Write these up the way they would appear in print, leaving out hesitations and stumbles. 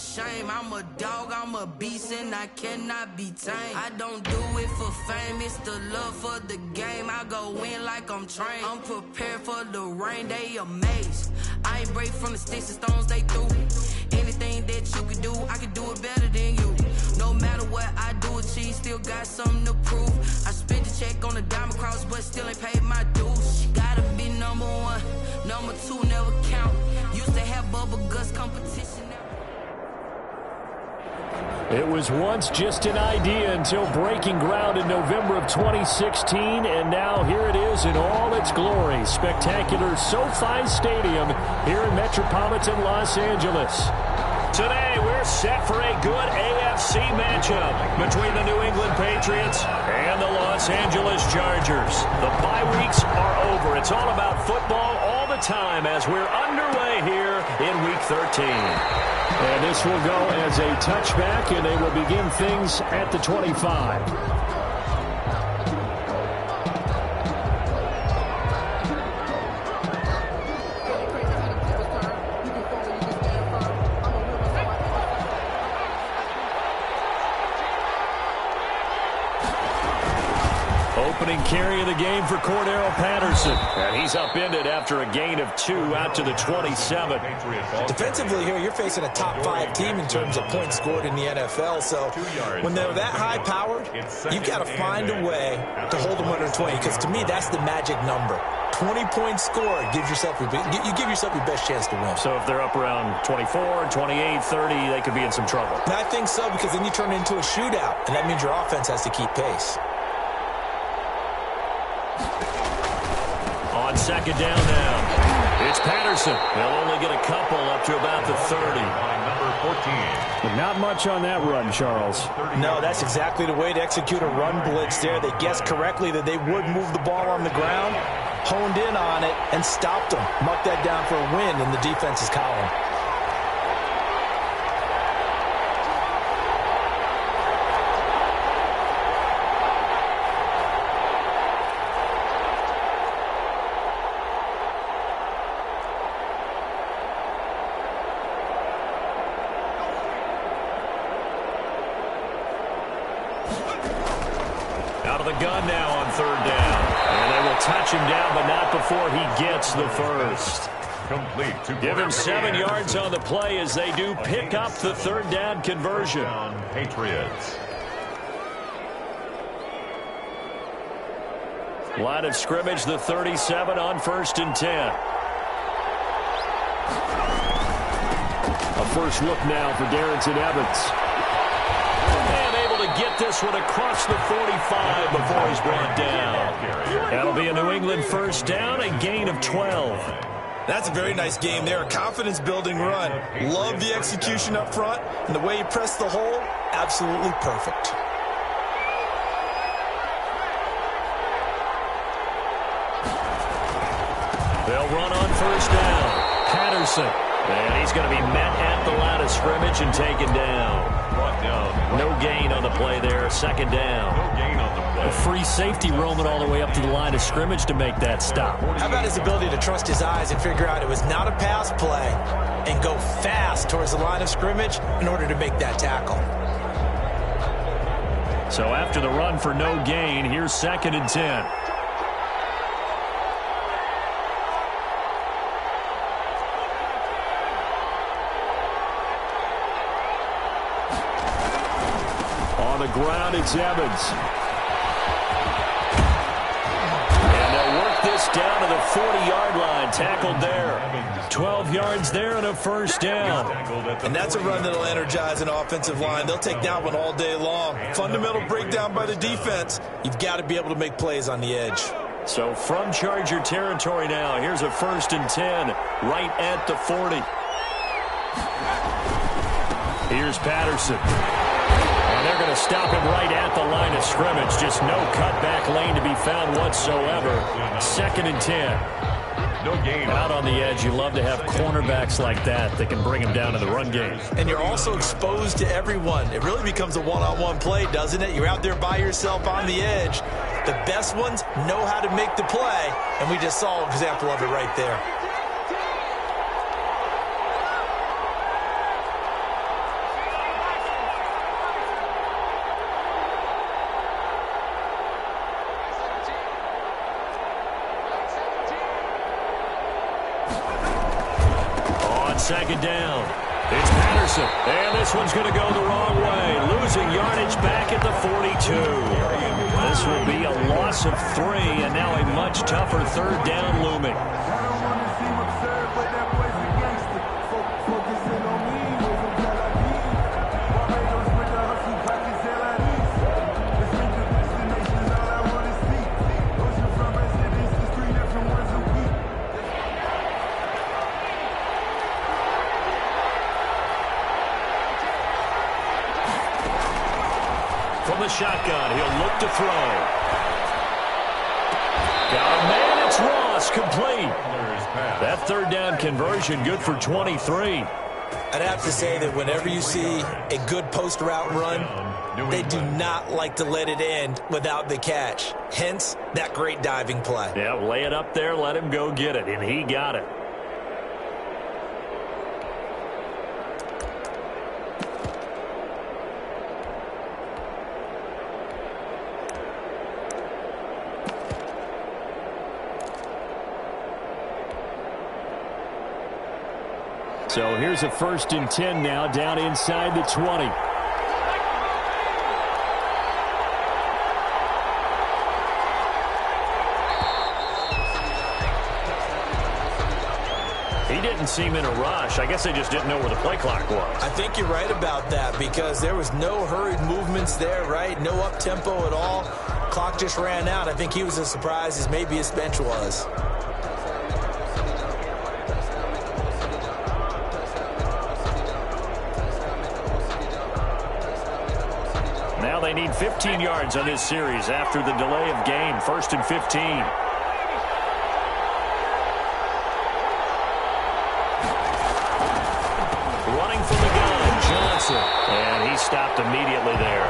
shame. I'm a dog, I'm a beast, and I cannot be tamed. I don't do it for fame, it's the love for the game. I go in like I'm trained. I'm prepared for the rain, they amazed. I ain't break from the sticks and stones they threw. Anything that you can do, I can do it better than you. No matter what I do, achieve, still got something to prove. I spent the check on the diamond cross, but still ain't paid my dues. Gotta be number one, number two never count. Used to have bubble guts competition. It was once just an idea until breaking ground in November of 2016, and now here it is in all its glory. Spectacular SoFi Stadium here in metropolitan Los Angeles. Today we're set for a good AFC matchup between the New England Patriots and the Los Angeles Chargers. The bye weeks are over. It's all about football all the time as we're underway here in Week 13. And this will go as a touchback, and they will begin things at the 25. Opening carry of the game for Cordero Patterson. And he's upended after a gain of 2 out to the 27. Defensively here, you're facing a top 5 team in terms of points scored in the NFL. So when they're that high-powered, you've got to find a way to hold them under 20. Because to me, that's the magic number. 20 points scored gives yourself you give yourself your best chance to win. So if they're up around 24, 28, 30, they could be in some trouble. And I think so, because then you turn it into a shootout, and that means your offense has to keep pace. On second down now, it's Patterson. They'll only get a couple up to about the 30. Number 14. But not much on that run, Charles. No, that's exactly the way to execute a run blitz there. They guessed correctly that they would move the ball on the ground, honed in on it, and stopped them. Mucked that down for a win in the defense's column. Gun now on third down. And they will touch him down, but not before he gets the first. Complete to Give him 7 yards on the play as they do pick up the third down conversion. Patriots. Line of scrimmage, the 37 on 1st and 10. A first look now for Darrington Evans. Get this one across the 45 before he's brought down. That'll be a New England first down, a gain of 12. That's a very nice game there. Confidence-building run. Love the execution up front, and the way he pressed the hole, absolutely perfect. They'll run on first down. Patterson. And he's going to be met at the line of scrimmage and taken down. No gain on the play there. Second down. No gain on the play. A free safety roaming all the way up to the line of scrimmage to make that stop. How about his ability to trust his eyes and figure out it was not a pass play and go fast towards the line of scrimmage in order to make that tackle. So after the run for no gain, here's 2nd and 10. On the ground, it's Evans. And they'll work this down to the 40-yard line. Tackled there. 12 yards there and a first down. And that's a run that'll energize an offensive line. They'll take that one all day long. Fundamental breakdown by the defense. You've got to be able to make plays on the edge. So from Charger territory now, here's a 1st and 10 right at the 40. Here's Patterson. And they're going to stop him right at the line of scrimmage. Just no cutback lane to be found whatsoever. 2nd and 10. No gain. Out on the edge, you love to have cornerbacks like that can bring him down to the run game. And you're also exposed to everyone. It really becomes a one-on-one play, doesn't it? You're out there by yourself on the edge. The best ones know how to make the play, and we just saw an example of it right there. second down. It's Patterson, and this one's going to go the wrong way, losing yardage back at the 42. This will be a loss of 3, and now a much tougher third down looming. From the shotgun, he'll look to throw. Got a man, it's Ross, complete. That third down conversion, good for 23. I'd have to say that whenever you see a good post route run, they do not like to let it end without the catch. Hence, that great diving play. Yeah, lay it up there, let him go get it, and he got it. So here's a 1st and 10 now, down inside the 20. He didn't seem in a rush. I guess they just didn't know where the play clock was. I think you're right about that because there was no hurried movements there, right? No up-tempo at all. Clock just ran out. I think he was as surprised as maybe his bench was. Now they need 15 yards on this series after the delay of game. 1st and 15. Running from the gun, Johnson. And he stopped immediately there.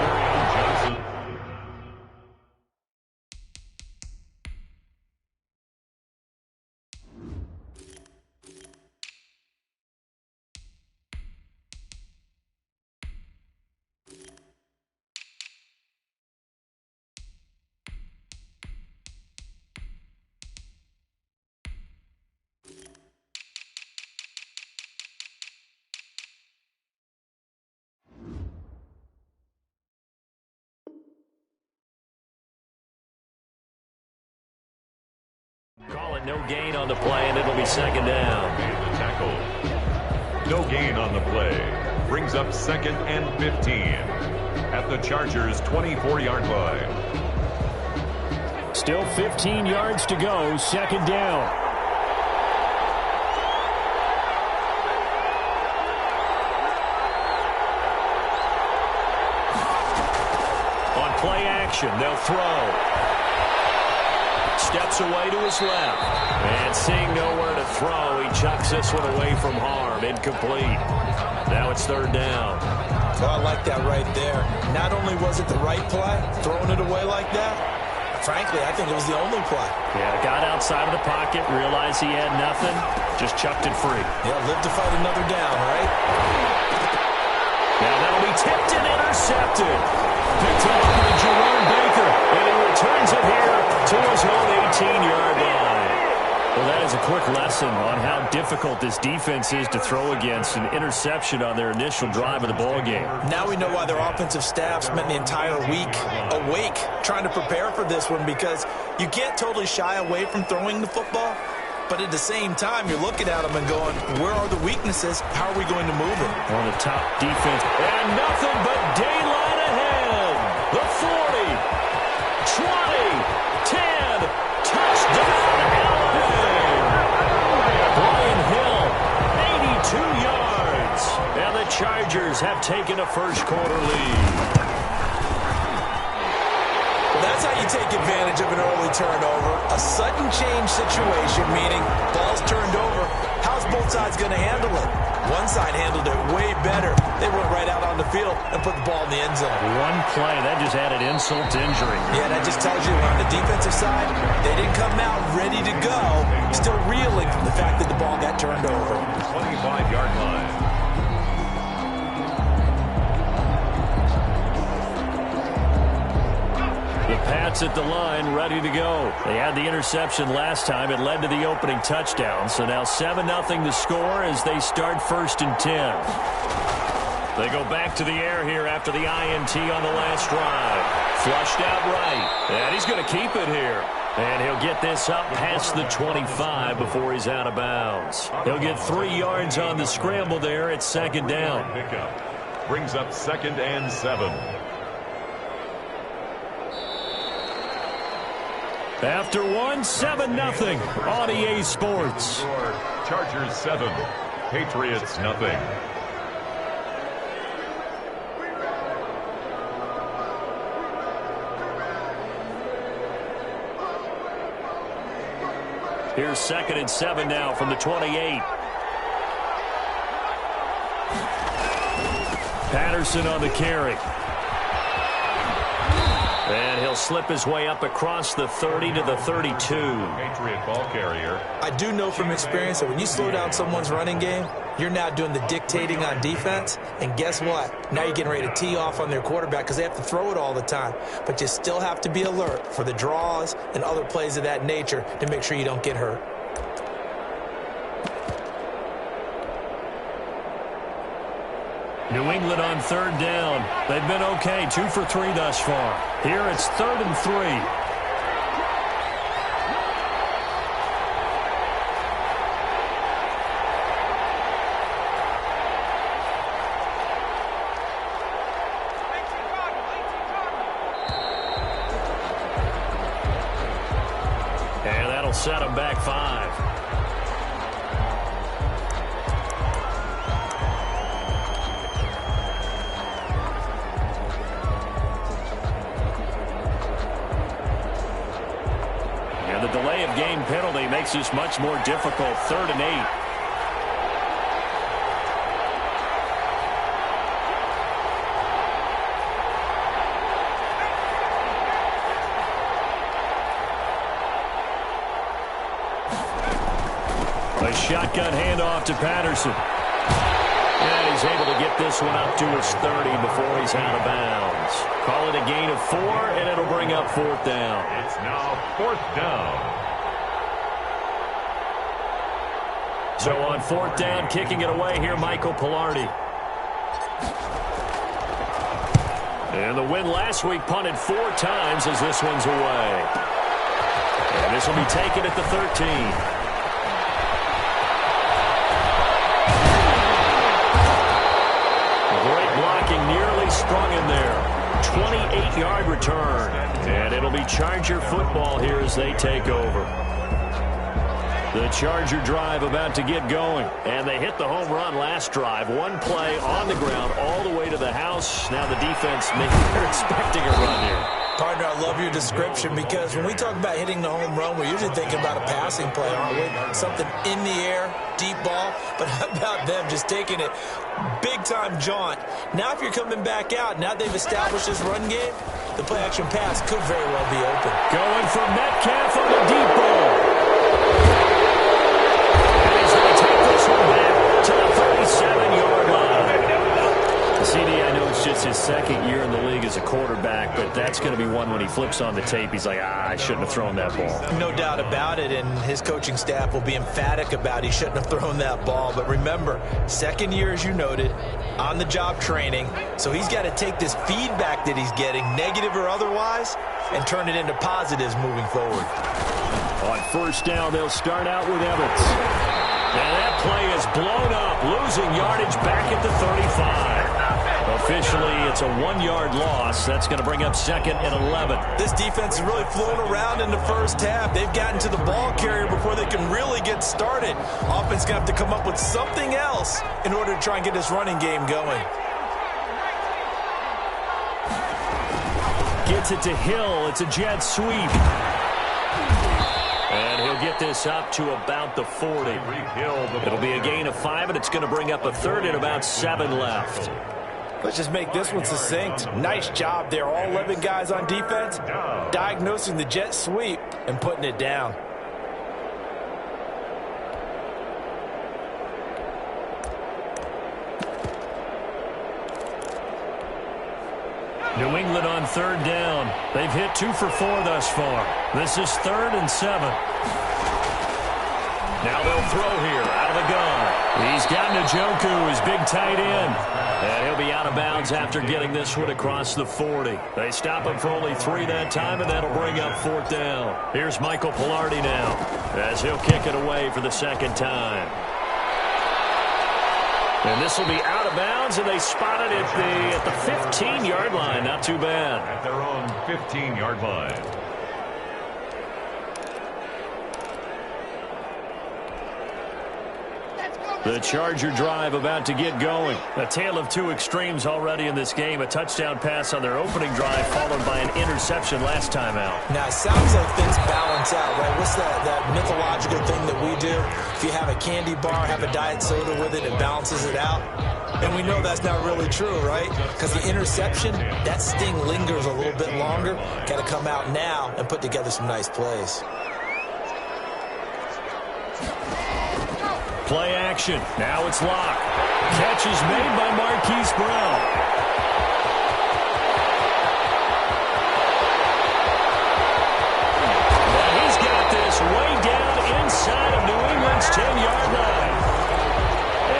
Call it no gain on the play, and it'll be 2nd down. The tackle. No gain on the play. Brings up 2nd and 15 at the Chargers' 24-yard line. Still 15 yards to go, 2nd down. On play action, they'll throw. Steps away to his left. And seeing nowhere to throw, he chucks this one away from harm. Incomplete. Now it's 3rd down. So I like that right there. Not only was it the right play, throwing it away like that, frankly, I think it was the only play. Yeah, got outside of the pocket, realized he had nothing, just chucked it free. Yeah, live to fight another down, right? Now that'll be tipped and intercepted. Picked off by Jerome Baker, and he returns it here to his own 18-yard line. Well, that is a quick lesson on how difficult this defense is to throw against. An interception on their initial drive of the ballgame. Now we know why their offensive staff spent the entire week awake trying to prepare for this one, because you can't totally shy away from throwing the football, but at the same time, you're looking at them and going, where are the weaknesses? How are we going to move it? On the top defense. And nothing but daylight ahead. The 40, 20, 10, touchdown, LA. Brian Hill, 82 yards. And the Chargers have taken a first-quarter lead. That's how you take advantage of an early turnover. A sudden change situation, meaning ball's turned over. How's both sides going to handle it? One side handled it way better. They went right out on the field and put the ball in the end zone. One play, that just added insult to injury. Yeah, that just tells you on the defensive side, they didn't come out ready to go, still reeling from the fact that the ball got turned over. 25-yard line. The pass Jets at the line, ready to go. They had the interception last time. It led to the opening touchdown. So now 7-0 to score as they start 1st and 10. They go back to the air here after the INT on the last drive. Flushed out right. And he's going to keep it here. And he'll get this up past the 25 before he's out of bounds. He'll get 3 yards on the scramble there at 2nd down. Pickup brings up 2nd and 7. After 7-0 on EA Sports. Chargers 7, Patriots nothing. Here's 2nd and 7 now from the 28. Patterson on the carry. And he'll slip his way up across the 30 to the 32. Patriot ball carrier. I do know from experience that when you slow down someone's running game, you're now doing the dictating on defense. And guess what? Now you're getting ready to tee off on their quarterback because they have to throw it all the time. But you still have to be alert for the draws and other plays of that nature to make sure you don't get hurt. New England on 3rd down. They've been okay, 2 for 3 thus far. Here it's 3rd and 3. And that'll set them back 5. The delay of game penalty makes this much more difficult. 3rd and 8. A shotgun handoff to Patterson. And he's able to get this one up to his 30 before he's out of bounds. Call it a gain of 4, and it'll bring up 4th down. It's now 4th down. So on 4th down, kicking it away here, Michael Pilardi. And the win last week punted 4 times as this one's away. And this will be taken at the 13. Nearly sprung in there. 28-yard return. And it'll be Charger football here as they take over. The Charger drive about to get going. And they hit the home run last drive. 1 play on the ground all the way to the house. Now the defense they're expecting a run here. Partner, I love your description because when we talk about hitting the home run, we're usually thinking about a passing play, aren't we? Something in the air, deep ball. But how about them just taking it big-time jaunt? Now if you're coming back out, now they've established this run game, the play-action pass could very well be open. Going for Metcalf on the deep ball. And he's going to take this one back to the 37-yard line. CD, I know it's just his 2nd year in the league as a quarterback, but that's going to be one when he flips on the tape. He's like, I shouldn't have thrown that ball. No doubt about it, and his coaching staff will be emphatic about he shouldn't have thrown that ball. But remember, 2nd year, as you noted, on-the-job training, so he's got to take this feedback that he's getting, negative or otherwise, and turn it into positives moving forward. On 1st down, they'll start out with Evans. And that play is blown up, losing yardage back at the 35. Officially, it's a 1-yard loss. That's going to bring up 2nd and 11. This defense has really flown around in the first half. They've gotten to the ball carrier before they can really get started. Offense going to have to come up with something else in order to try and get this running game going. Gets it to Hill. It's a jet sweep. And he'll get this up to about the 40. It'll be a gain of 5, and it's going to bring up a 3rd and about 7 left. Let's just make this one succinct. Nice job there. All 11 guys on defense diagnosing the jet sweep and putting it down. New England on third down. They've hit 2 for 4 thus far. This is 3rd and 7. Now they'll throw here out of the gun. He's got Njoku, his big tight end. And he'll be out of bounds after getting this one across the 40. They stop him for only 3 that time, and that'll bring up 4th down. Here's Michael Pilardi now as he'll kick it away for the 2nd time. And this will be out of bounds, and they spot it at the 15-yard line. Not too bad. At their own 15-yard line. The Charger drive about to get going. A tale of 2 extremes already in this game. A touchdown pass on their opening drive followed by an interception last time out. Now, it sounds like things balance out, right? What's that mythological thing that we do? If you have a candy bar, have a diet soda with it, it balances it out. And we know that's not really true, right? Because the interception, that sting lingers a little bit longer. Got to come out now and put together some nice plays. Play action. Now it's Locke. Catch is made by Marquise Brown. And he's got this way down inside of New England's 10-yard line.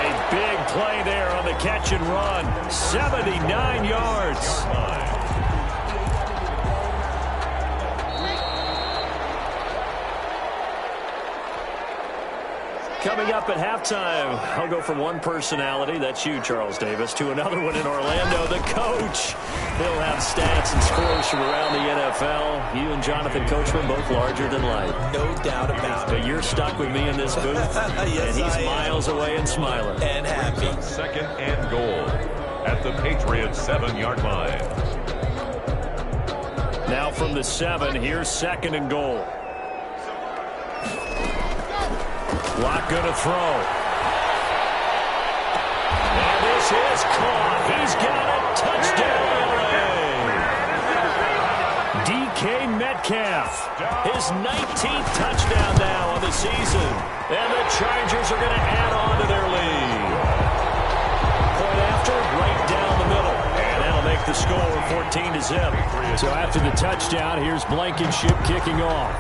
A big play there on the catch and run. 79 yards. Coming up at halftime, I'll go from one personality, that's you, Charles Davis, to another one in Orlando, the coach. He'll have stats and scores from around the NFL. You and Jonathan Coachman, both larger than life. No doubt about it. But you're stuck with me in this booth, yes, and he's miles away and smiling. And happy. 2nd and goal at the Patriots' 7-yard line. Now from the 7, here's 2nd and goal. Locke going to throw. And this is caught. He's got a touchdown. DK Metcalf, his 19th touchdown now on the season. And the Chargers are going to add on to their lead. Point after, right down the middle. And that'll make the score 14-0. So after the touchdown, here's Blankenship kicking off.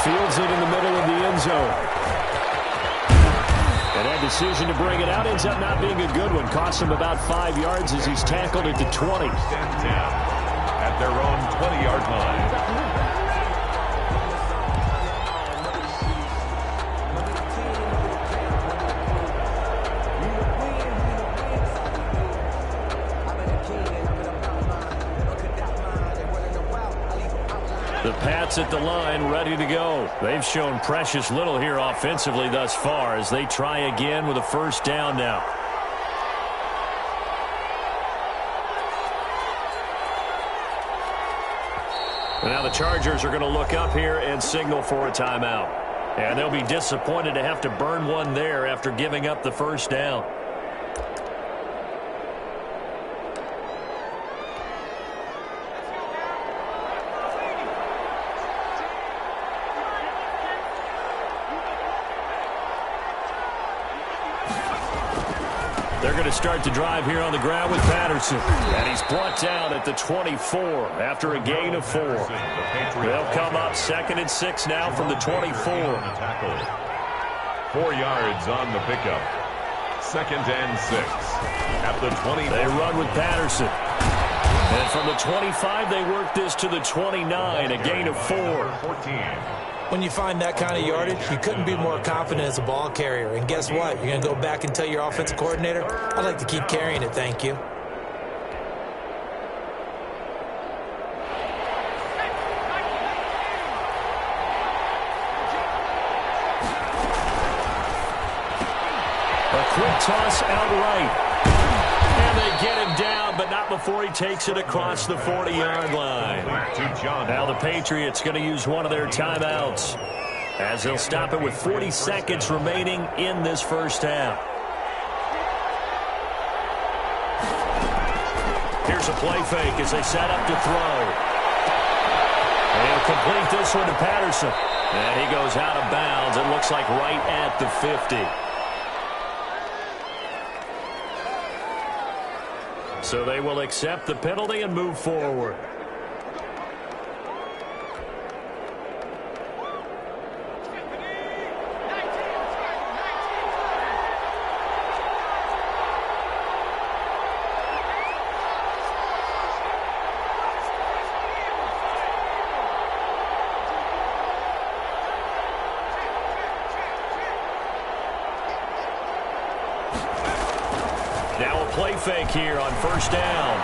Fields it in the middle of the end zone. And that decision to bring it out ends up not being a good one. Costs him about 5 yards as he's tackled at the 20. At their own 20-yard line. The Pats at the line, ready to go. They've shown precious little here offensively thus far as they try again with a 1st down now. And now the Chargers are going to look up here and signal for a timeout. And they'll be disappointed to have to burn one there after giving up the 1st down. They're going to start the drive here on the ground with Patterson. And he's brought down at the 24 after a gain of 4. They'll come up 2nd and 6 now from the 24. 4 yards on the pickup. 2nd and 6 at the 20. They run with Patterson. And from the 25, they work this to the 29, a gain of 4. 14. When you find that kind of yardage, you couldn't be more confident as a ball carrier. And guess what? You're going to go back and tell your offensive coordinator, I'd like to keep carrying it, thank you. A quick toss outright. And they get him down, but not before he takes it across the 40-yard line. Now the Patriots going to use one of their timeouts as they'll stop it with 40 seconds remaining in this 1st half. Here's a play fake as they set up to throw. They'll complete this one to Patterson. And he goes out of bounds. It looks like right at the 50. So they will accept the penalty and move forward. Now a play fake here on first down.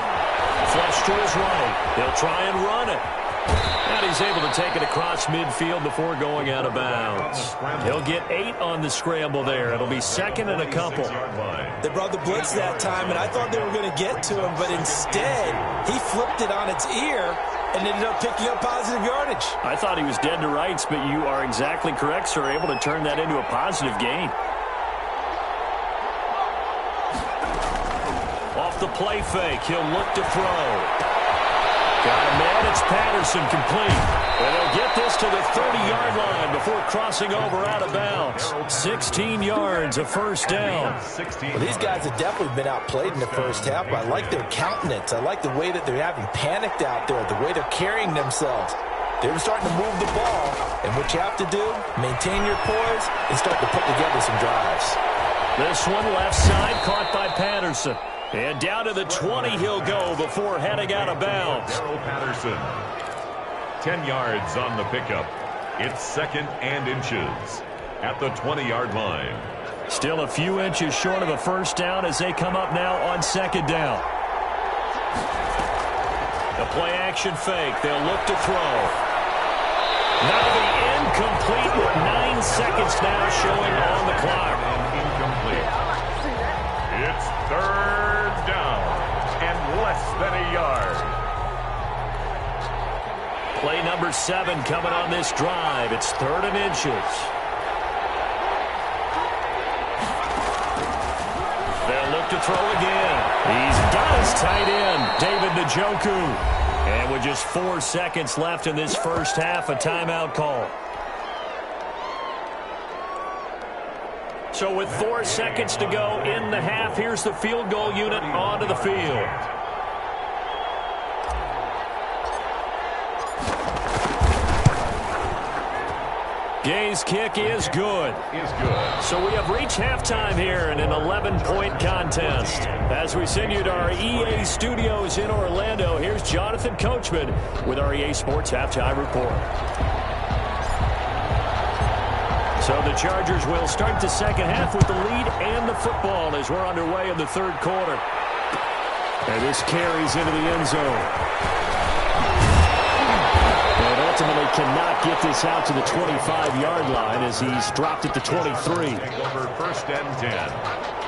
Flush to his right. He'll try and run it. And he's able to take it across midfield before going out of bounds. He'll get 8 on the scramble there. It'll be second and a couple. They brought the blitz that time, and I thought they were going to get to him, but instead he flipped it on its ear and ended up picking up positive yardage. I thought he was dead to rights, but you are exactly correct, sir. Able to turn that into a positive gain. Off the play fake, he'll look to throw. Got a man, it's Patterson, complete. And they'll get this to the 30-yard line before crossing over out of bounds. 16 yards, a first down. Well, these guys have definitely been outplayed in the first half, but I like their countenance. I like the way that they're having panicked out there, the way they're carrying themselves. They're starting to move the ball, and what you have to do, maintain your poise and start to put together some drives. This one left side, caught by Patterson. And down to the 20 he'll go before heading out of bounds. Patterson, 10 yards on the pickup. It's second and inches at the 20-yard line. Still a few inches short of a first down as they come up now on second down. The play-action fake. They'll look to throw. That'll be incomplete with 9 seconds now showing on the clock. And incomplete. It's third down and less than a yard. Play number 7 coming on this drive. It's third and inches. They'll look to throw again. He's got his tight end, David Njoku. And with just 4 seconds left in this first half, a timeout call. So with 4 seconds to go in the half, here's the field goal unit onto the field. Gay's kick is good. So we have reached halftime here in an 11-point contest. As we send you to our EA studios in Orlando, here's Jonathan Coachman with our EA Sports Halftime Report. So the Chargers will start the second half with the lead and the football as we're underway in the third quarter. And this carries into the end zone. And ultimately cannot get this out to the 25-yard line as he's dropped it to 23. Over first and 10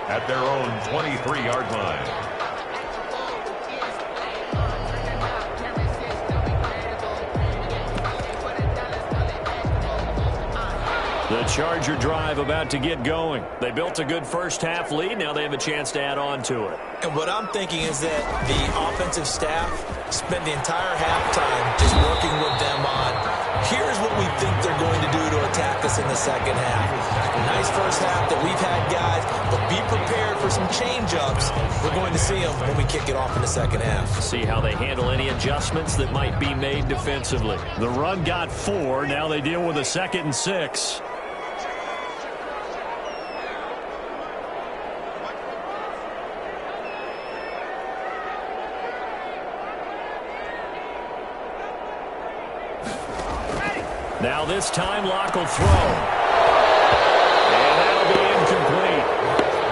at their own 23-yard line. The Charger drive about to get going. They built a good first-half lead. Now they have a chance to add on to it. And what I'm thinking is that the offensive staff spent the entire halftime just working with them on, here's what we think they're going to do to attack us in the second half. A nice first half that we've had, guys, but be prepared for some change-ups. We're going to see them when we kick it off in the second half. See how they handle any adjustments that might be made defensively. The run got 4. Now they deal with a 2nd and 6. Now this time, Locke will throw. And that'll be incomplete.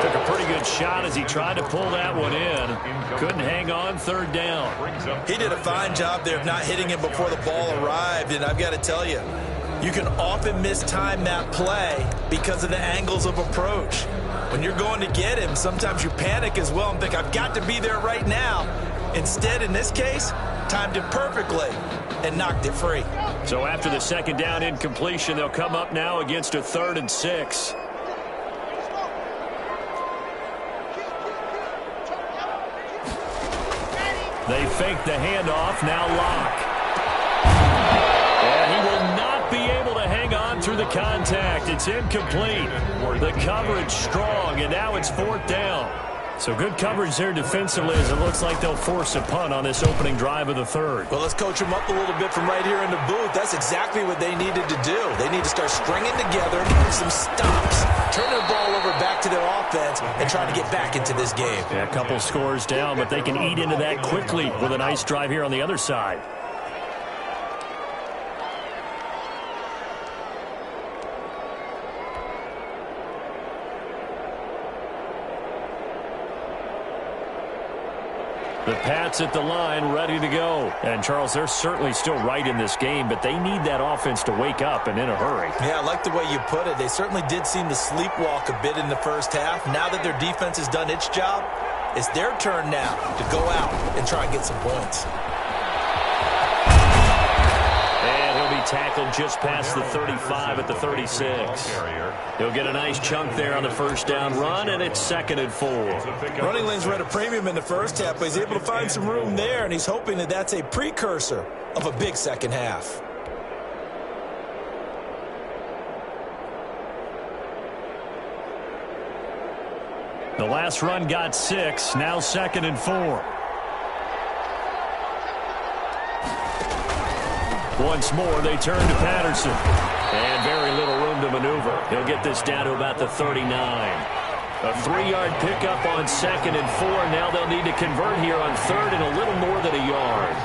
Took a pretty good shot as he tried to pull that one in. Couldn't hang on, third down. He did a fine job there of not hitting him before the ball arrived, and I've got to tell you, you can often mistime that play because of the angles of approach. When you're going to get him, sometimes you panic as well and think, I've got to be there right now. Instead, in this case, timed it perfectly and knocked it free. So after the second down incompletion, they'll come up now against a 3rd and 6. They fake the handoff, now Locke. And he will not be able to hang on through the contact. It's incomplete. The coverage strong, and now it's 4th down. So good coverage there defensively as it looks like they'll force a punt on this opening drive of the third. Well, let's coach them up a little bit from right here in the booth. That's exactly what they needed to do. They need to start stringing together some stops, turn the ball over back to their offense, and trying to get back into this game. Yeah, a couple scores down, but they can eat into that quickly with a nice drive here on the other side. The Pats at the line, ready to go. And, Charles, they're certainly still right in this game, but they need that offense to wake up and in a hurry. Yeah, I like the way you put it. They certainly did seem to sleepwalk a bit in the first half. Now that their defense has done its job, it's their turn now to go out and try and get some points. Tackled just past the 35 at the 36. He'll get a nice chunk there on the first down run, and it's 2nd and 4. Running lanes were at a premium in the first half, but he's able to find some room there, and he's hoping that that's a precursor of a big second half. The last run got 6, now 2nd and 4. Once more, they turn to Patterson. And very little room to maneuver. He'll get this down to about the 39. A 3-yard pickup on 2nd and 4. Now they'll need to convert here on 3rd and a little more than a yard.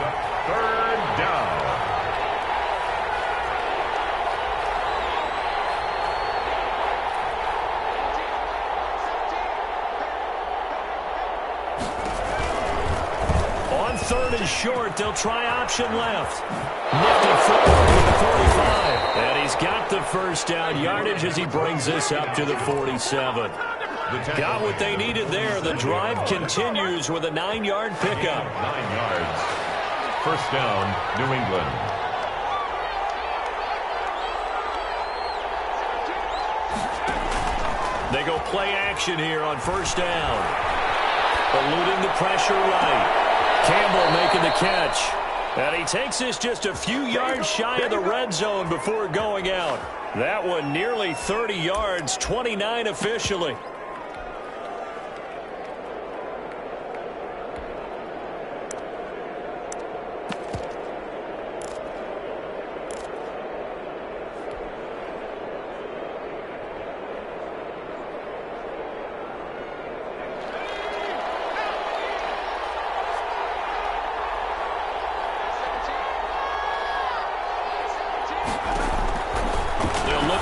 3rd down. On 3rd and short, they'll try option left. Nifty footwork to the 45. And he's got the first down yardage as he brings this up to the 47. Got what they needed there. The drive continues with a 9-yard pickup. 9 yards. First down, New England. They go play action here on first down. Eluding the pressure right. Campbell making the catch. And he takes this just a few yards shy of the red zone before going out. That one nearly 30 yards, 29 officially.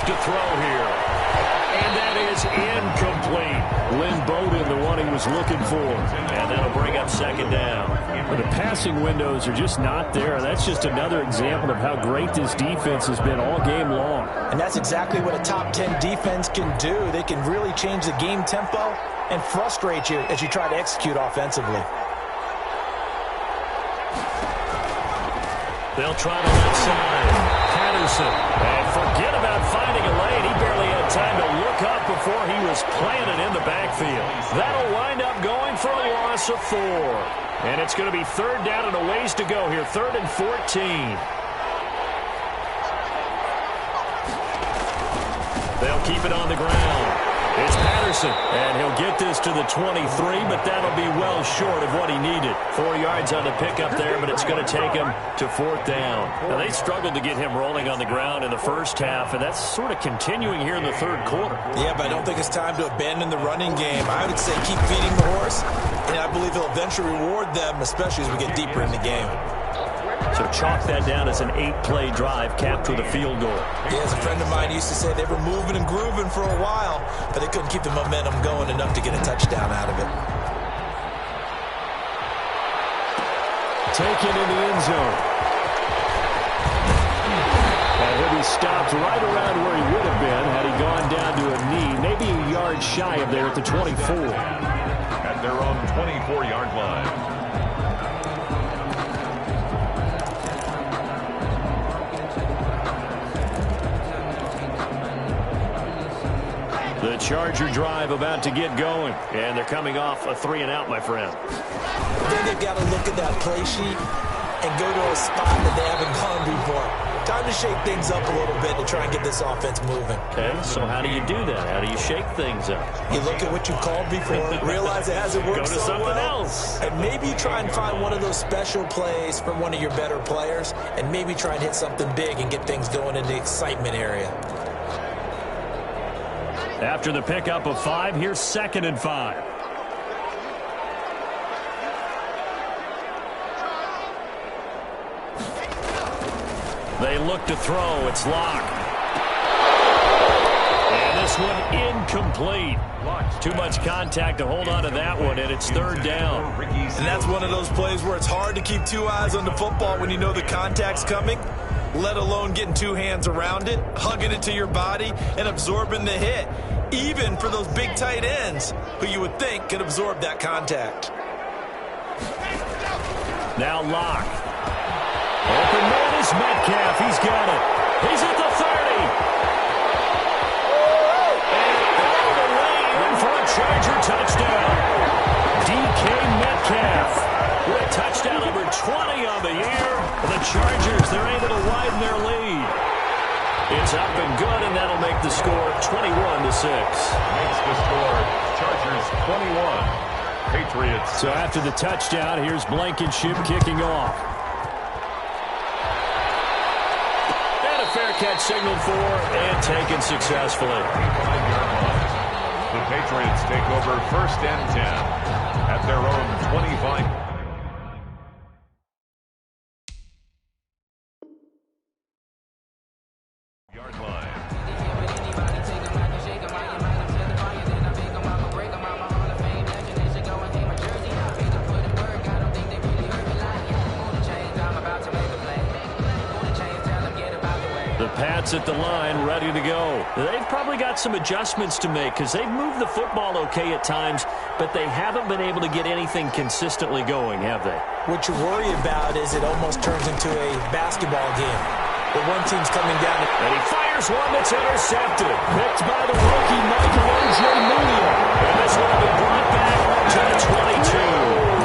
To throw here. And that is incomplete. Lynn Bowden, the one he was looking for. And that'll bring up 2nd down. But the passing windows are just not there. That's just another example of how great this defense has been all game long. And that's exactly what a top 10 defense can do. They can really change the game tempo and frustrate you as you try to execute offensively. They'll try the left side. Patterson. And forget about finding a lane. He barely had time to look up before he was planted in the backfield. That'll wind up going for a loss of 4. And it's going to be 3rd down and a ways to go here. 3rd and 14. They'll keep it on the ground. It's Patterson, and he'll get this to the 23, but that'll be well short of what he needed. 4 yards on the pickup there, but it's going to take him to 4th down. Now, they struggled to get him rolling on the ground in the first half, and that's sort of continuing here in the 3rd quarter. Yeah, but I don't think it's time to abandon the running game. I would say keep feeding the horse, and I believe he'll eventually reward them, especially as we get deeper in the game. So chalk that down as an 8-play drive capped with a field goal. Yeah, as a friend of mine used to say, they were moving and grooving for a while, but they couldn't keep the momentum going enough to get a touchdown out of it. Taken in the end zone. And he'll be stopped right around where he would have been had he gone down to a knee, maybe a yard shy of there at the 24. At their own 24-yard line. The Charger drive about to get going, and they're coming off a 3-and-out, my friend. Then they've got to look at that play sheet and go to a spot that they haven't gone before. time to shake things up a little bit to try and get this offense moving. Okay, so how do you do that? How do you shake things up? You look at what you called before, realize it hasn't worked so well. Go to something else. And maybe try and find one of those special plays from one of your better players, and maybe try and hit something big and get things going in the excitement area. After the pickup of 5, here's 2nd and 5. They look to throw. It's Locke. And this one incomplete. Too much contact to hold on to that one, and it's 3rd down. And that's one of those plays where it's hard to keep 2 eyes on the football when you know the contact's coming, let alone getting 2 hands around it, hugging it to your body, and absorbing the hit, even for those big tight ends who you would think could absorb that contact. Now Locke. Open man is Metcalf. He's got it. He's at the 30. And all the way in for a Charger touchdown. DK Metcalf with touchdown number 20 on the year. The Chargers, they're able to widen their lead. It's up and good, and that'll make the score 21-6. Makes the score Chargers 21. Patriots. So after the touchdown, here's Blankenship kicking off. Fair catch signaled for and taken successfully. The Patriots take over 1st and 10 at their own 25. Yard line. The Pats at the line, ready to go. They've probably got some adjustments to make because they've moved the football okay at times, but they haven't been able to get anything consistently going, have they? What you worry about is it almost turns into a basketball game. The one team's coming down. And he fires one that's intercepted. Picked by the rookie, Michael A.J. Mudia. And this one will be brought back to the 22.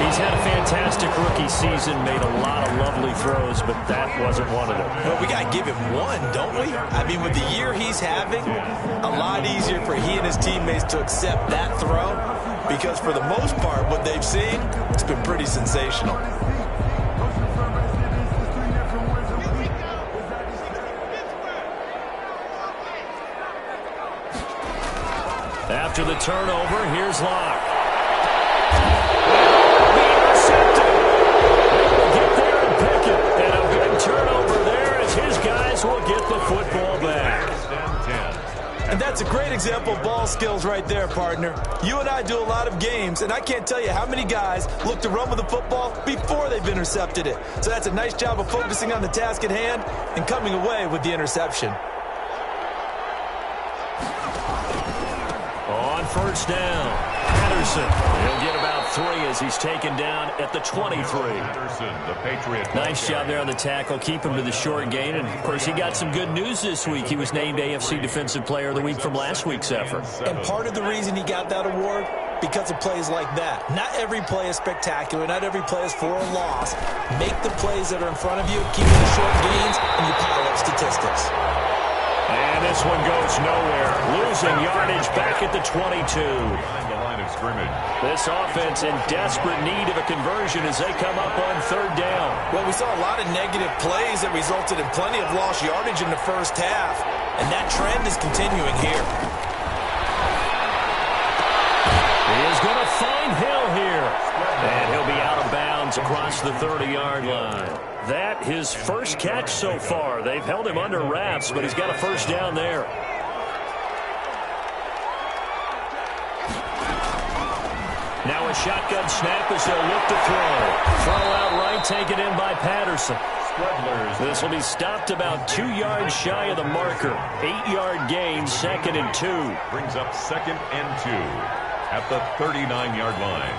He's had a fantastic rookie season, made a lot of lovely throws, but that wasn't one of them. Well, we got to give him one, don't we? I mean, with the year he's having, a lot easier for he and his teammates to accept that throw because for the most part, what they've seen, it's been pretty sensational. After the turnover, here's Locke. Turnover there as his guys will get the football back. And that's a great example of ball skills right there, partner. You and I do a lot of games, and I can't tell you how many guys look to run with the football before they've intercepted it. So that's a nice job of focusing on the task at hand and coming away with the interception. On 1st down, Patterson. He'll get about 3 as he's taken down at the 23. Patterson, the Patriot. Nice job there on the tackle. Keep him to the short gain. And, of course, he got some good news this week. He was named AFC Defensive Player of the Week from last week's effort. And part of the reason he got that award, because of plays like that. Not every play is spectacular. Not every play is for a loss. Make the plays that are in front of you, keep the short gains, and you pile up statistics. And this one goes nowhere. Losing yardage back at the 22. Scrimmage. This offense in desperate need of a conversion as they come up on 3rd down. Well, we saw a lot of negative plays that resulted in plenty of lost yardage in the first half, and that trend is continuing here. He is going to find Hill here, and he'll be out of bounds across the 30-yard line. That his first catch so far. They've held him under wraps, but he's got a 1st down there. Now a shotgun snap as they'll look to throw. Throw out right, taken in by Patterson. This will be stopped about 2 yards shy of the marker. 8-yard gain, 2nd and 2. Brings up 2nd and 2 at the 39-yard line.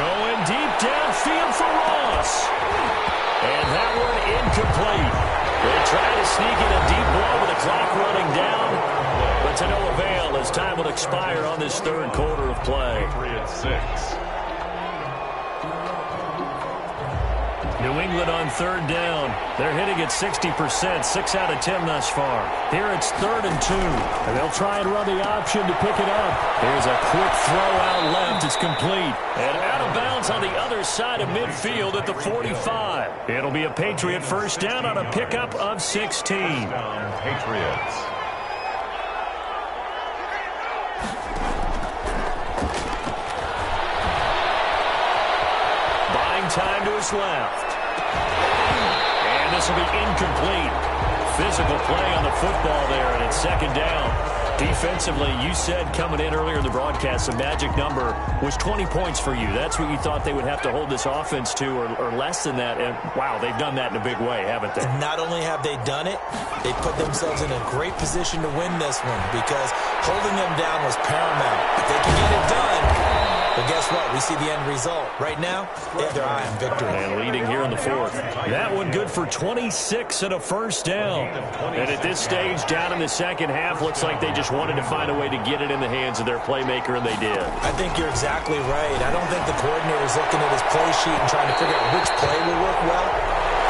Going deep downfield for Ross. And that one incomplete. They try to sneak in a deep ball with the clock running down. But to no avail as time will expire on this 3rd quarter of play. Patriots 6. New England on third down. They're hitting at 60%, 6 out of 10 thus far. Here it's 3rd and 2. And they'll try and run the option to pick it up. Here's a quick throw out left. It's complete. And out of bounds on the other side of midfield at the 45. It'll be a Patriot first down on a pickup of 16. Patriots. Buying time to his left. And this will be incomplete. Physical play on the football there, and it's 2nd down. Defensively, you said coming in earlier in the broadcast, the magic number was 20 points for you. That's what you thought they would have to hold this offense to, or less than that. And, wow, they've done that in a big way, haven't they? Not only have they done it, they put themselves in a great position to win this one because holding them down was paramount. If they can get it done, but guess what? We see the end result. Right now, they have their eye on victory. And leading here in the 4th. That one good for 26 and a first down. And at this stage, down in the second half, looks like they just wanted to find a way to get it in the hands of their playmaker, and they did. I think you're exactly right. I don't think the coordinator's looking at his play sheet and trying to figure out which play will work well.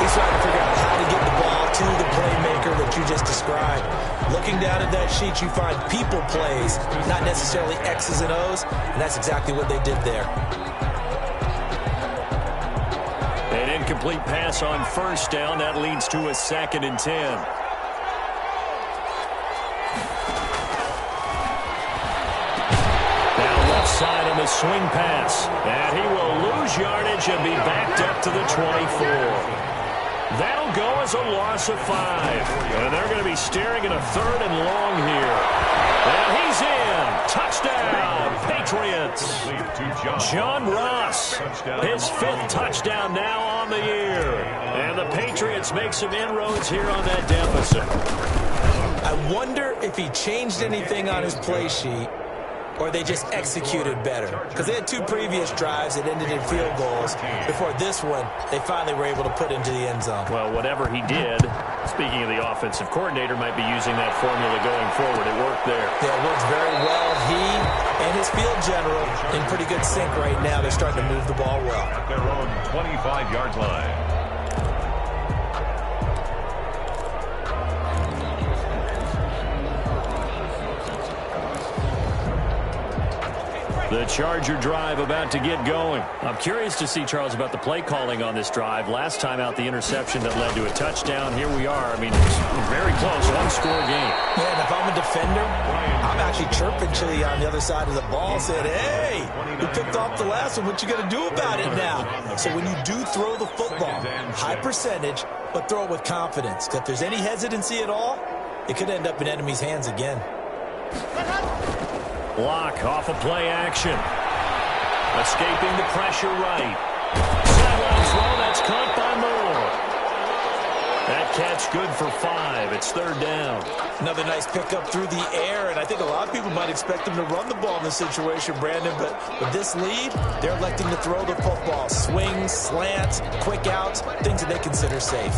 He's trying to figure out how to get the ball to the playmaker that you just described. Looking down at that sheet, you find people plays, not necessarily X's and O's, and that's exactly what they did there. An incomplete pass on first down. That leads to a 2nd and 10. Now left side on the swing pass. And he will lose yardage and be backed up to the 24. That'll go as a loss of 5. And they're going to be staring at a 3rd and long here. And he's in. Touchdown, Patriots. John Ross, his 5th touchdown now on the year. And the Patriots make some inroads here on that deficit. I wonder if he changed anything on his play sheet or they just executed better. Because they had 2 previous drives that ended in field goals. Before this one, they finally were able to put into the end zone. Well, whatever he did, speaking of the offensive coordinator, might be using that formula going forward. It worked there. Yeah, it works very well. He and his field general in pretty good sync right now. They're starting to move the ball well. At their own 25-yard line. The Charger drive about to get going. I'm curious to see, Charles, about the play calling on this drive. Last time out, the interception that led to a touchdown. Here we are. I mean, it's very close, one-score game. Yeah, and if I'm a defender, I'm actually chirping to you on the other side of the ball, saying, hey, you picked off the last one. What you going to do about it now? So when you do throw the football, high percentage, but throw it with confidence. If there's any hesitancy at all, it could end up in enemy's hands again. Block off of play action. Escaping the pressure right. Sideline throw, that's caught by Moore. That catch good for 5. It's 3rd down. Another nice pickup through the air, and I think a lot of people might expect them to run the ball in this situation, Brandon, but with this lead, they're electing to throw the football. Swings, slants, quick outs, things that they consider safe.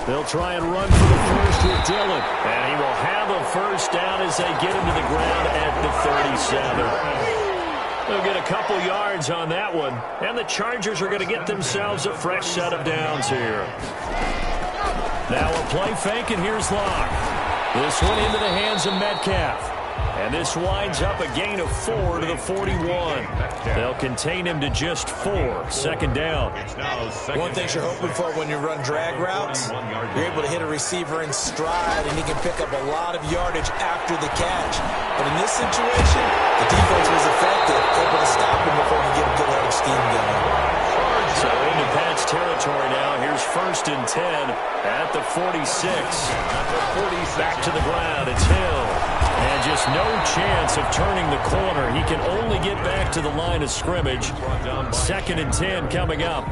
They'll try and run for the first with Dillon. And he will have a first down as they get him to the ground at the 37. They'll get a couple yards on that one. And the Chargers are going to get themselves a fresh set of downs here. Now a play fake, and here's Locke. This one into the hands of Metcalf. And this winds up a gain of 4 to the 41. They'll contain him to just 4. 2nd down. One thing you're hoping for when you run drag routes, you're able to hit a receiver in stride, and he can pick up a lot of yardage after the catch. But in this situation, the defense was effective, able to stop him before he get a good head of steam going. So into Pat's territory now. Here's 1st and 10 at the 46. Back to the ground. It's Hill. And just no chance of turning the corner. He can only get back to the line of scrimmage. 2nd and 10 coming up.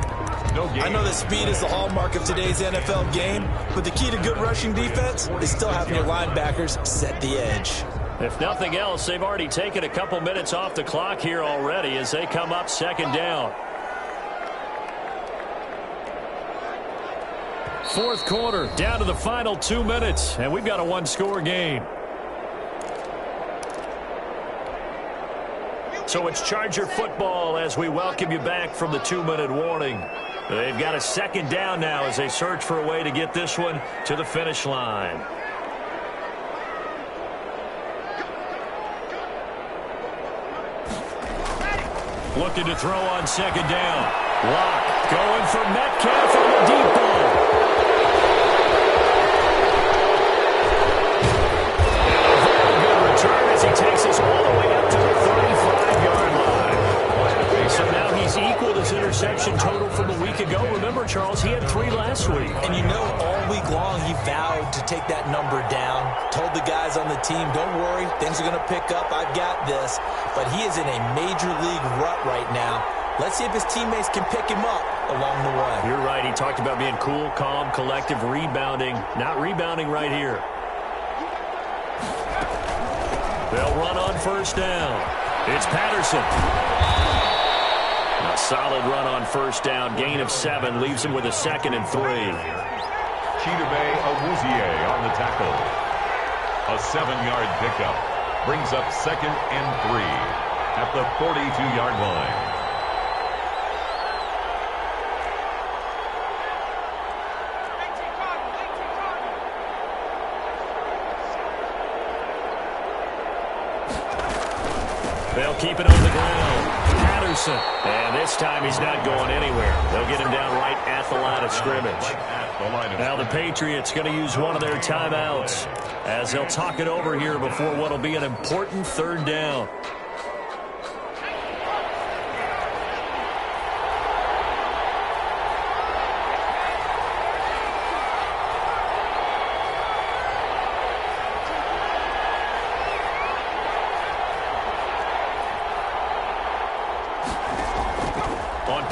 I know that speed is the hallmark of today's NFL game, but the key to good rushing defense is still having your linebackers set the edge. If nothing else, they've already taken a couple minutes off the clock here already as they come up 2nd down. Fourth quarter, down to the final 2 minutes, and we've got a one-score game. So it's Charger football as we welcome you back from the 2-minute warning. They've got a second down now as they search for a way to get this one to the finish line. Looking to throw on second down. Lock going for Metcalf on the deep ball. As he takes us all the way up to the 35-yard line. So now he's equaled his interception total from a week ago. Remember, Charles, he had 3 last week. And you know, all week long he vowed to take that number down. Told the guys on the team, don't worry, things are going to pick up. I've got this. But he is in a major league rut right now. Let's see if his teammates can pick him up along the way. You're right. He talked about being cool, calm, collective, rebounding. Not rebounding right here. They'll run on first down. It's Patterson. A solid run on first down. Gain of 7 leaves him with a 2nd and 3. Chidobe Awuzie on the tackle. A 7-yard pickup. Brings up 2nd and 3 at the 42-yard line. They'll keep it on the ground. Patterson. And this time he's not going anywhere. They'll get him down right at the line of scrimmage. Now the Patriots going to use one of their timeouts as they'll talk it over here before what will be an important 3rd down.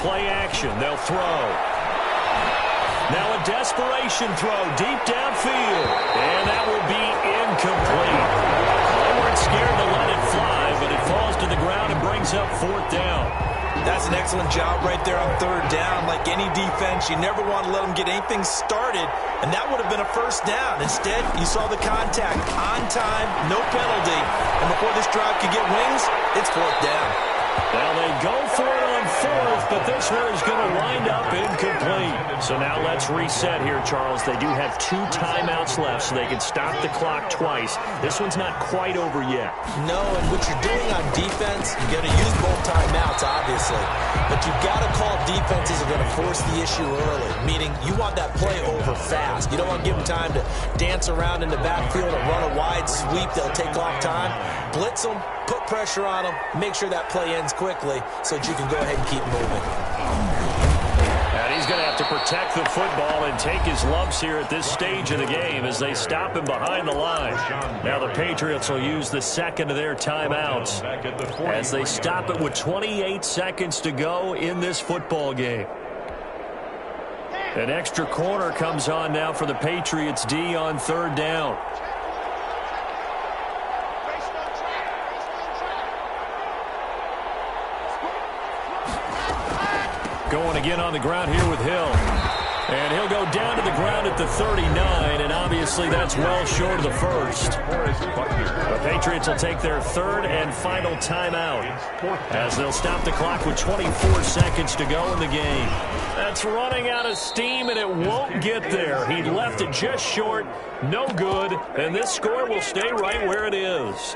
Play action. They'll throw. Now a desperation throw deep downfield. And that will be incomplete. They weren't scared to let it fly, but it falls to the ground and brings up 4th down. That's an excellent job right there on 3rd down. Like any defense, you never want to let them get anything started, and that would have been a 1st down. Instead, you saw the contact on time, no penalty, and before this drive could get wings, it's 4th down. Well, they go for it on 4th, but this one is going to wind up incomplete. So now let's reset here, Charles. They do have 2 timeouts left, so they can stop the clock twice. This one's not quite over yet. No, and what you're doing on defense, you're going to use both timeouts, obviously. But you've got to call defenses are going to force the issue early, meaning you want that play over fast. You don't want to give them time to dance around in the backfield or run a wide sweep. They'll take off time. Blitz them. Put pressure on them, make sure that play ends quickly so that you can go ahead and keep moving. And he's going to have to protect the football and take his lumps here at this stage of the game as they stop him behind the line. Now the Patriots will use the 2nd of their timeouts as they stop it with 28 seconds to go in this football game. An extra corner comes on now for the Patriots D on 3rd down. Going again on the ground here with Hill. And he'll go down to the ground at the 39, and obviously that's well short of the 1st. The Patriots will take their 3rd and final timeout as they'll stop the clock with 24 seconds to go in the game. That's running out of steam, and it won't get there. He left it just short, no good, and this score will stay right where it is.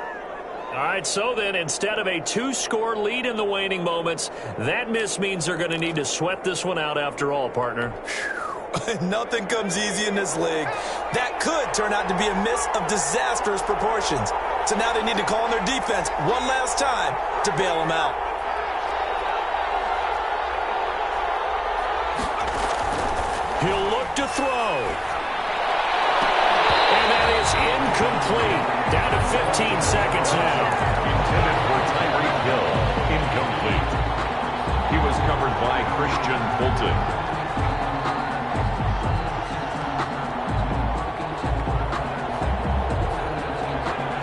All right, so then instead of a 2-score lead in the waning moments, that miss means they're going to need to sweat this one out after all, partner. Nothing comes easy in this league. That could turn out to be a miss of disastrous proportions. So now they need to call on their defense one last time to bail them out. He'll look to throw. And that is incomplete. Down to 15 seconds now. Intended for Tyreek Hill. Incomplete. He was covered by Christian Fulton.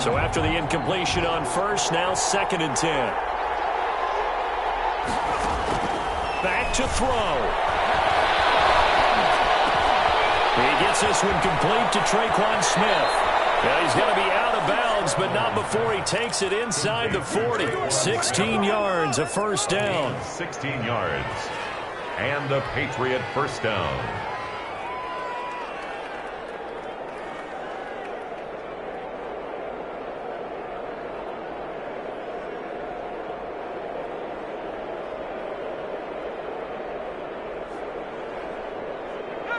So after the incompletion on 1st, now 2nd and 10. Back to throw. He gets this one complete to Traquan Smith. Now he's going to be out of bounds, but not before he takes it inside the 40. 16 yards, a first down. 16 yards. And a Patriot first down.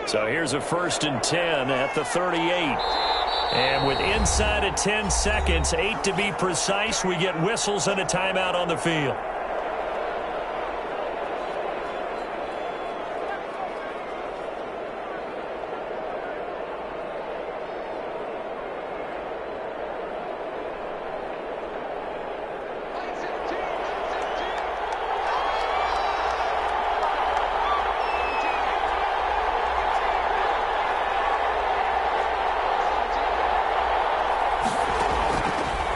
So here's a 1st and 10 at the 38. And with inside of 10 seconds, 8 to be precise, we get whistles and a timeout on the field.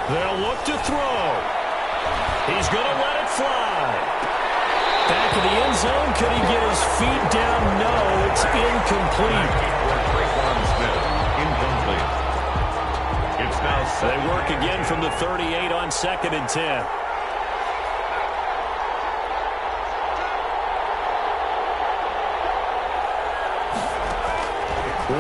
They'll look to throw. He's going to let it fly. Back in the end zone. Could he get his feet down? No, it's incomplete. Incomplete. It's now they work again from the 38 on 2nd and 10.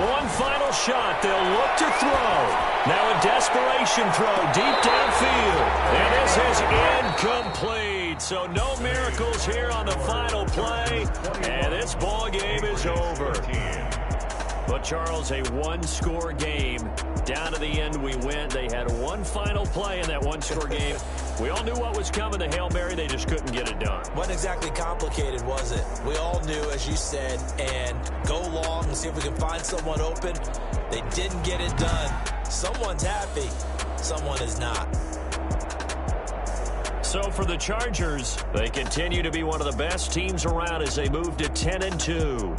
One final shot. They'll look to throw. Now a desperation throw deep downfield. And this is incomplete. So no miracles here on the final play. And this ball game is over. But, Charles, a one-score game. Down to the end we went. They had one final play in that one-score game. We all knew what was coming. The Hail Mary, they just couldn't get it done. Wasn't exactly complicated, was it? We all knew, as you said, and go long and see if we can find someone open. They didn't get it done. Someone's happy. Someone is not. So for the Chargers, they continue to be one of the best teams around as they move to 10-2.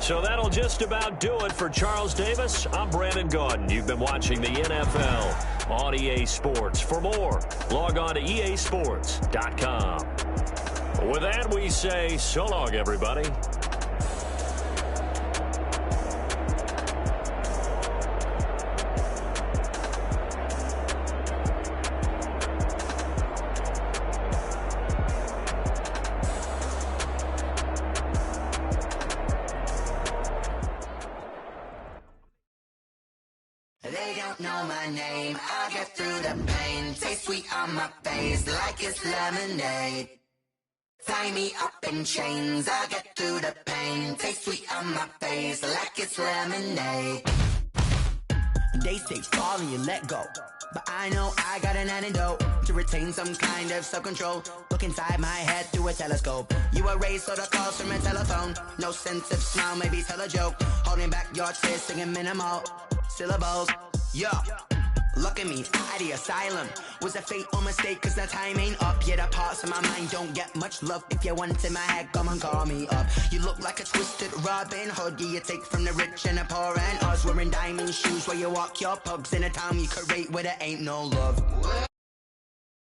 So that'll just about do it for Charles Davis. I'm Brandon Gaudin. You've been watching the NFL on EA Sports. For more, log on to easports.com. With that, we say so long, everybody. They don't know my name, I'll get through the pain. Taste sweet on my face like it's lemonade. Tie me up in chains, I'll get through the pain. Taste sweet on my face like it's lemonade. They say fall and you let go, but I know I got an antidote to retain some kind of self-control. Look inside my head through a telescope. You erase all the calls from a telephone. No sense of smile, maybe tell a joke. Holding back your tears, singing minimal syllables. Yeah, look at me, at the asylum. Was a fate or mistake, cause the time ain't up. Yeah, the parts of my mind don't get much love. If you want in my head, come and call me up. You look like a twisted Robin Hood. Yeah, you take from the rich and the poor and us. Wearing diamond shoes where you walk your pugs in a town you create where there ain't no love.